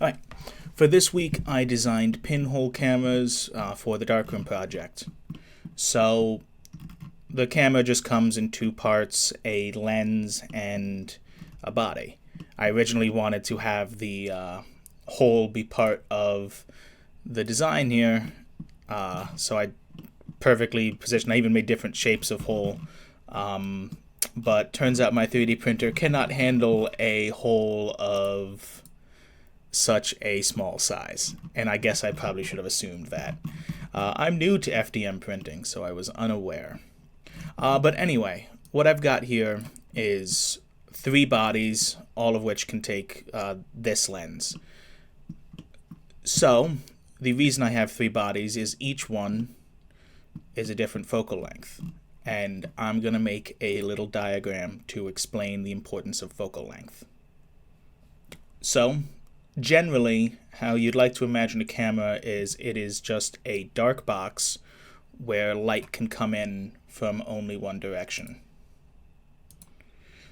Alright, for this week I designed pinhole cameras for the darkroom project. So the camera just comes in two parts, a lens and a body. I originally wanted to have the hole be part of the design here, so I perfectly positioned. I even made different shapes of hole, but turns out my 3D printer cannot handle a hole of such a small size, and I guess I probably should have assumed that. I'm new to FDM printing, so I was unaware. But anyway, what I've got here is 3 bodies, all of which can take this lens. So the reason I have 3 bodies is each one is a different focal length, and I'm going to make a little diagram to explain the importance of focal length. So generally, how you'd like to imagine a camera is it is just a dark box where light can come in from only one direction.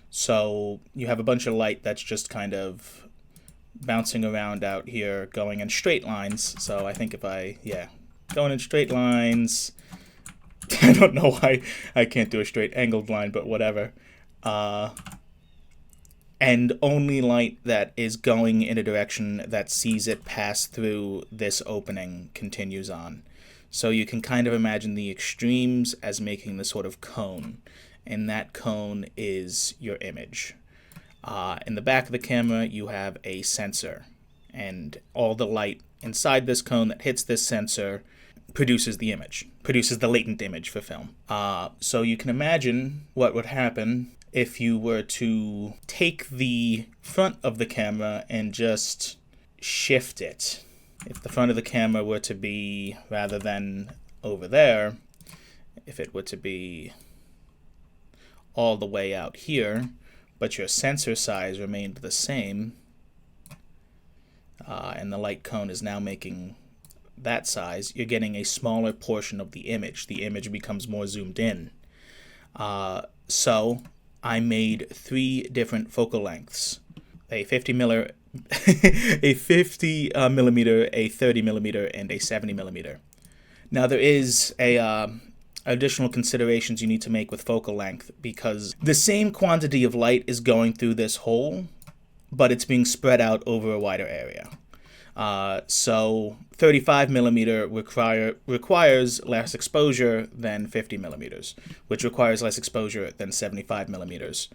So you have a bunch of light that's just kind of bouncing around out here, going in straight lines. So I think if going in straight lines, I don't know why I can't do a straight angled line, but whatever. And only light that is going in a direction that sees it pass through this opening continues on. So you can kind of imagine the extremes as making the sort of cone, and that cone is your image. In the back of the camera, you have a sensor, and all the light inside this cone that hits this sensor produces the image, produces the latent image for film. So you can imagine what would happen if you were to take the front of the camera and just shift it. If the front of the camera were to be, rather than over there, if it were to be all the way out here, but your sensor size remained the same, and the light cone is now making that size, you're getting a smaller portion of the image. The image becomes more zoomed in. So I made 3 different focal lengths: a 50 millimeter, a 30 millimeter, and a 70 millimeter. Now there is additional considerations you need to make with focal length, because the same quantity of light is going through this hole, but it's being spread out over a wider area. So 35 millimeter requires less exposure than 50 millimeters, which requires less exposure than 75 millimeters.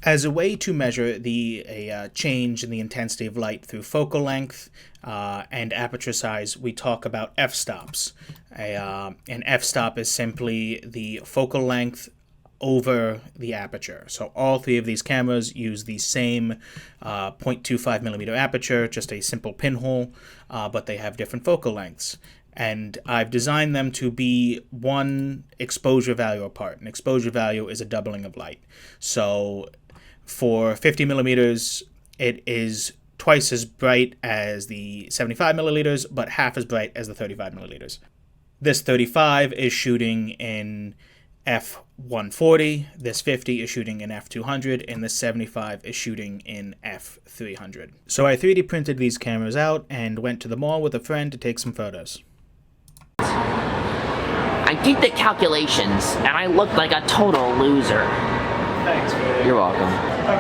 As a way to measure the change in the intensity of light through focal length and aperture size, we talk about f-stops. An f-stop is simply the focal length over the aperture. So all 3 of these cameras use the same 0.25 millimeter aperture, just a simple pinhole, but they have different focal lengths. And I've designed them to be one exposure value apart. An exposure value is a doubling of light. So for 50 millimeters, it is twice as bright as the 75 milliliters, but half as bright as the 35 milliliters. This 35 is shooting in f140, this 50 is shooting in f200, and this 75 is shooting in f300. So I 3D printed these cameras out and went to the mall with a friend to take some photos. I did the calculations, and I looked like a total loser. Thanks, Freddie. You're welcome.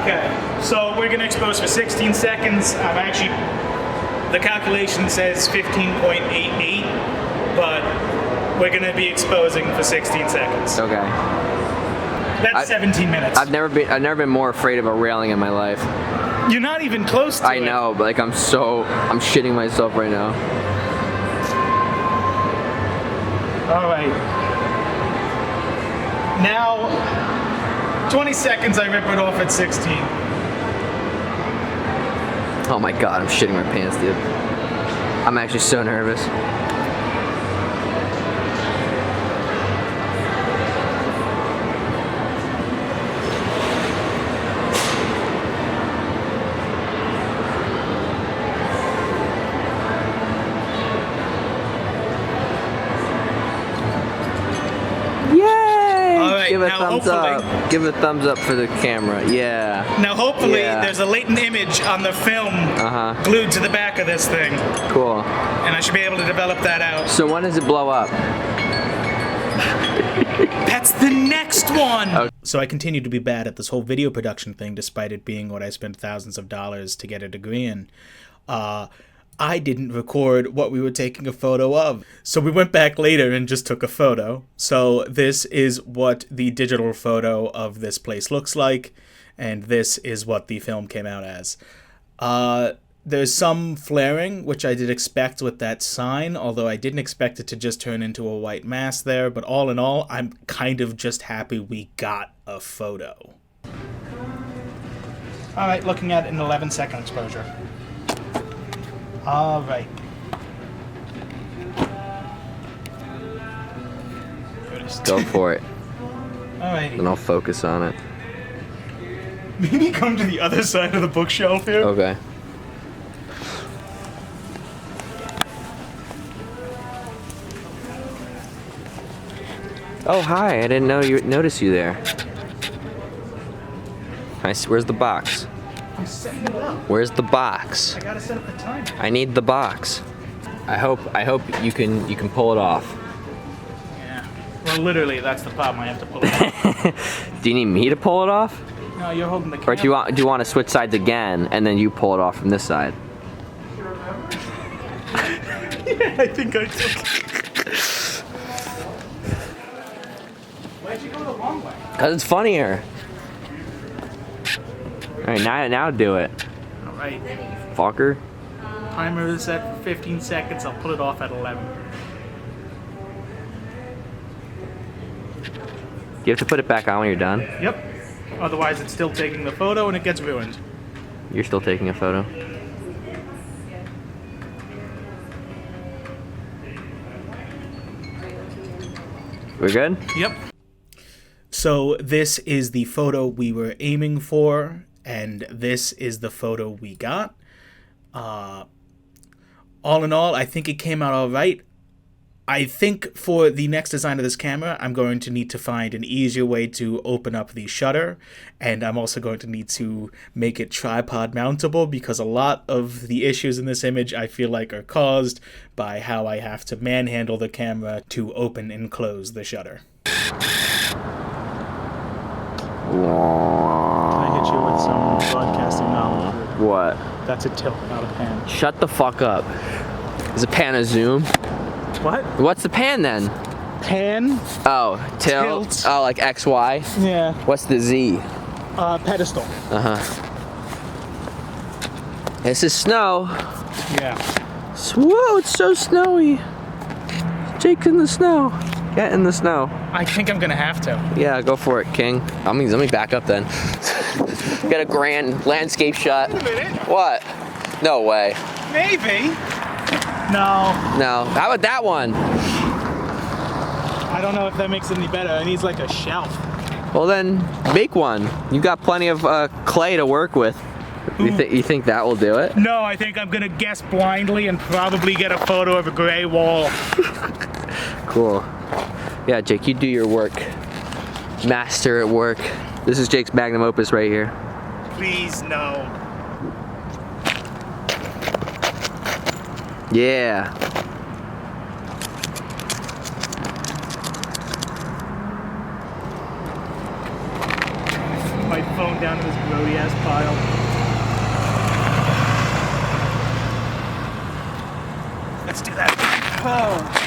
Okay, so we're going to expose for 16 seconds. The calculation says 15.88, but we're going to be exposing for 16 seconds. Okay. That's 17 minutes. I've never been more afraid of a railing in my life. You're not even close to it. I know, but I'm shitting myself right now. All right. Now, 20 seconds, I rip it off at 16. Oh my god, I'm shitting my pants, dude. I'm actually so nervous. Give a thumbs up. Give a thumbs up for the camera. Yeah. Now, hopefully, Yeah. there's a latent image on the film glued to the back of this thing, Cool. and I should be able to develop that out. So when does it blow up? That's the next one! Okay. So I continue to be bad at this whole video production thing, despite it being what I spent thousands of dollars to get a degree in. I didn't record what we were taking a photo of. So we went back later and just took a photo. So this is what the digital photo of this place looks like, and this is what the film came out as. There's some flaring, which I did expect with that sign, although I didn't expect it to just turn into a white mass there. But all in all, I'm kind of just happy we got a photo. All right, looking at an 11-second exposure. All right. Go for it. All right. And I'll focus on it. Maybe come to the other side of the bookshelf here. Okay. Oh, hi. I didn't notice you there. Nice. Where's the box? I'm setting it up. Where's the box? I gotta set up the timer. I need the box. I hope you can pull it off. Yeah. Well, literally, that's the problem. I have to pull it off. Do you need me to pull it off? No, you're holding the camera. Or do you want to switch sides again and then you pull it off from this side? You remember? Yeah, I think I took. Why'd you go the long way? Cause it's funnier. All right, now do it. All right. Fucker. Timer is set for 15 seconds. I'll put it off at 11. You have to put it back on when you're done. Yep. Otherwise, it's still taking the photo and it gets ruined. You're still taking a photo. We're good? Yep. So this is the photo we were aiming for, and this is the photo we got. All in all, I think it came out all right. I think for the next design of this camera, I'm going to need to find an easier way to open up the shutter, and I'm also going to need to make it tripod mountable, because a lot of the issues in this image I feel like are caused by how I have to manhandle the camera to open and close the shutter. I hit you with some broadcasting knowledge. What? That's a tilt, not a pan. Shut the fuck up. Is a pan a zoom? What? What's the pan then? Pan? Oh, tilt. Oh, like X, Y? Yeah. What's the Z? Pedestal. Uh-huh. This is snow. Yeah. Whoa, it's so snowy. Jake's in the snow. Get in the snow. I think I'm gonna have to. Yeah, go for it, King. Let me back up then. Get a grand landscape shot. Wait a minute. What? No way. Maybe. No. No. How about that one? I don't know if that makes it any better. It needs like a shelf. Well then, make one. You got plenty of clay to work with. You think that will do it? No, I think I'm gonna guess blindly and probably get a photo of a gray wall. Cool. Yeah, Jake, you do your work. Master at work. This is Jake's magnum opus right here. Please, no. Yeah. My phone down in this grody ass pile. Let's do that. Oh.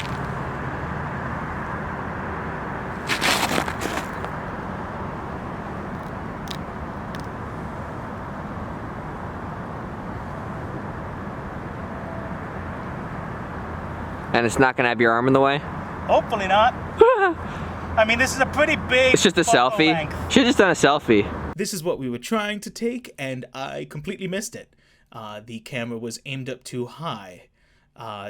And it's not gonna have your arm in the way? Hopefully not. I mean, this is a pretty big. It's just a photo selfie. length. Should've just done a selfie. This is what we were trying to take, and I completely missed it. The camera was aimed up too high.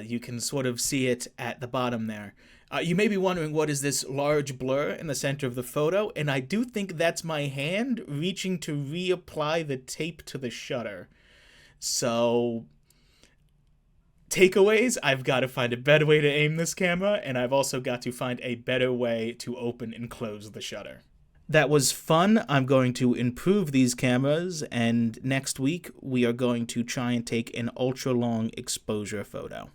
You can sort of see it at the bottom there. You may be wondering, what is this large blur in the center of the photo? And I do think that's my hand reaching to reapply the tape to the shutter. So, takeaways, I've got to find a better way to aim this camera, and I've also got to find a better way to open and close the shutter. That was fun. I'm going to improve these cameras, and next week we are going to try and take an ultra long exposure photo.